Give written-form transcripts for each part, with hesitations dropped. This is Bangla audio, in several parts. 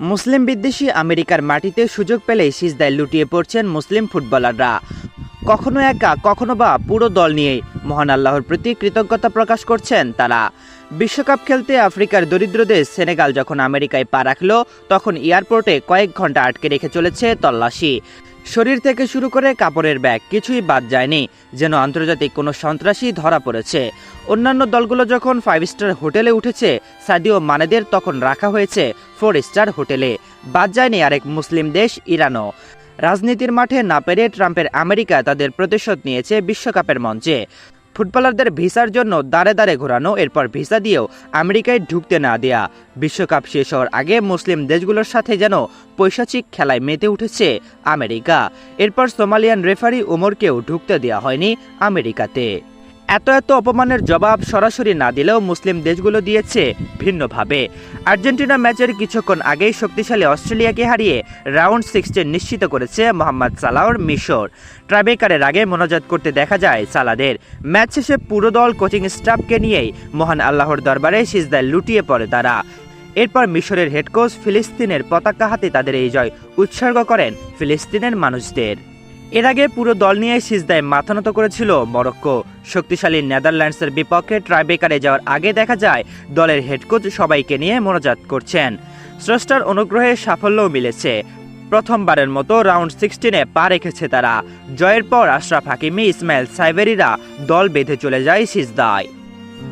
মুসলিম বিদ্বেষী আমেরিকার মাটিতে সুযোগ পেলেই সিজদায় লুটিয়ে পড়ছেন মুসলিম ফুটবলাররা। কখনো একা, কখনো বা পুরো দল নিয়েই মহান আল্লাহর প্রতি কৃতজ্ঞতা প্রকাশ করছেন তারা। বিশ্বকাপ খেলতে আফ্রিকার দরিদ্র দেশ সেনেগাল যখন আমেরিকায় পা রাখল, তখন এয়ারপোর্টে কয়েক ঘন্টা আটকে রেখে চলেছে তল্লাশি। শরীর থেকে শুরু করে কাপড়ের ব্যাগ কিছুই বাদ যায়নি, যেন আন্তর্জাতিক কোনো সন্ত্রাসী ধরা পড়েছে। অন্যান্য দলগুলো যখন 5 স্টার হোটেলে উঠেছে, সাদিও মানেদের তখন রাখা হয়েছে 4 স্টার হোটেলে। বাদ যায়নি আরেক মুসলিম দেশ ইরানও। রাজনীতির মাঠে না পেরে ট্রাম্পের আমেরিকা তাদের প্রতিশোধ নিয়েছে বিশ্বকাপের মঞ্চে। ফুটবলারদের ভিসার জন্য দাঁড়ে দাঁড়ে ঘোরানো, এরপর ভিসা দিয়েও আমেরিকায় ঢুকতে না দেয়া। বিশ্বকাপ শেষ হওয়ার আগে মুসলিম দেশগুলোর সাথে যেন পৈশাচিক খেলায় মেতে উঠেছে আমেরিকা। এরপর সোমালিয়ান রেফারি ওমরকেও ঢুকতে দেওয়া হয়নি আমেরিকাতে। এত অপমানের জবাব সরাসরি না দিলেও মুসলিম দেশগুলো দিয়েছে ভিন্নভাবে। আর্জেন্টিনা ম্যাচের কিছুক্ষণ আগেই শক্তিশালী অস্ট্রেলিয়াকে হারিয়ে রাউন্ড 16 নিশ্চিত করেছে মোহাম্মদ সালাহর মিশর। ট্রাইব্রেকারের আগে মোনাজাত করতে দেখা যায় সালাদের। ম্যাচ শেষে পুরো দল কোচিং স্টাফকে নিয়েই মহান আল্লাহর দরবারে সিজদায় লুটিয়ে পড়ে তারা। এরপর মিশরের হেড কোচ ফিলিস্তিনের পতাকা হাতে তাদের এই জয় উৎসর্গ করেন ফিলিস্তিনের মানুষদের। এর আগে পুরো দল নিয়ে সিজদায় মাথা নত করেছিল মরক্কো। শক্তিশালী নেদারল্যান্ডসের বিপক্ষে ট্রাইব্রেকারে যাওয়ার আগে দেখা যায় দলের হেড কোচ সবাইকে নিয়ে মোনাজাত করছেন। স্রষ্টার অনুগ্রহে সাফল্যও মিলেছে। প্রথমবারের মতো রাউন্ড 16-এ পা রেখেছে তারা। জয়ের পর আশরাফ হাকিমি, ইসমাইল সাইবেরিরা দল বেঁধে চলে যায় সিজদায়।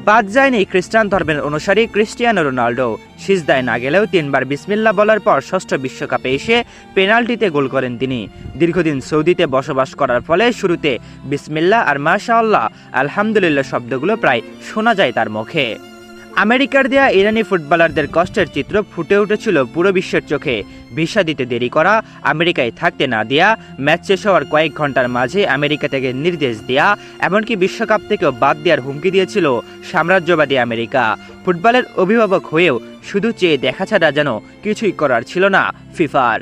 বাদ যায়নি খ্রিস্টান ধর্মের অনুসারী ক্রিস্টিয়ানো রোনাল্ডো। সিজদায় না গেলেও 3 বার বিসমিল্লাহ বলার পর ষষ্ঠ বিশ্বকাপে এসে পেনাল্টিতে গোল করেন তিনি। দীর্ঘদিন সৌদিতে বসবাস করার ফলে শুরুতে বিসমিল্লাহ আর মাশাআল্লাহ, আলহামদুলিল্লাহ শব্দগুলো প্রায় শোনা যায় তার মুখে। আমেরিকার দেয়া ইরানি ফুটবলারদের কষ্টের চিত্র ফুটে উঠেছিল পুরো বিশ্বের চোখে। ভিসা দিতে দেরি করা, আমেরিকায় থাকতে না দেয়া, ম্যাচ শেষ হওয়ার কয়েক ঘন্টার মাঝে আমেরিকা থেকে নির্দেশ দেয়া, এমনকি বিশ্বকাপ থেকেও বাদ দেওয়ার হুমকি দিয়েছিল সাম্রাজ্যবাদী আমেরিকা। ফুটবলের অভিভাবক হয়েও শুধু চেয়ে দেখা ছাড়া যেন কিছুই করার ছিল না ফিফার।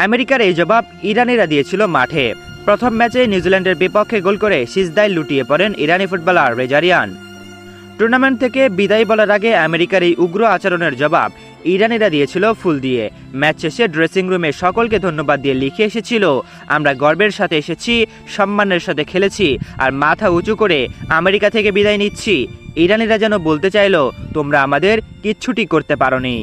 আমেরিকার এই জবাব ইরানিরা দিয়েছিল মাঠে। প্রথম ম্যাচে নিউজিল্যান্ডের বিপক্ষে গোল করে সিজদায় লুটিয়ে পড়েন ইরানি ফুটবলার রেজারিয়ান। টুর্নামেন্ট থেকে বিদায় বলার আগে আমেরিকার এই উগ্র আচরণের জবাব ইরানিরা দিয়েছিল ফুল দিয়ে। ম্যাচ শেষে ড্রেসিং রুমে সকলকে ধন্যবাদ দিয়ে লিখে এসেছিল, আমরা গর্বের সাথে এসেছি, সম্মানের সাথে খেলেছি আর মাথা উঁচু করে আমেরিকা থেকে বিদায় নিচ্ছি। ইরানিরা যেন বলতে চাইল, তোমরা আমাদের কিচ্ছুটি করতে পারোনি।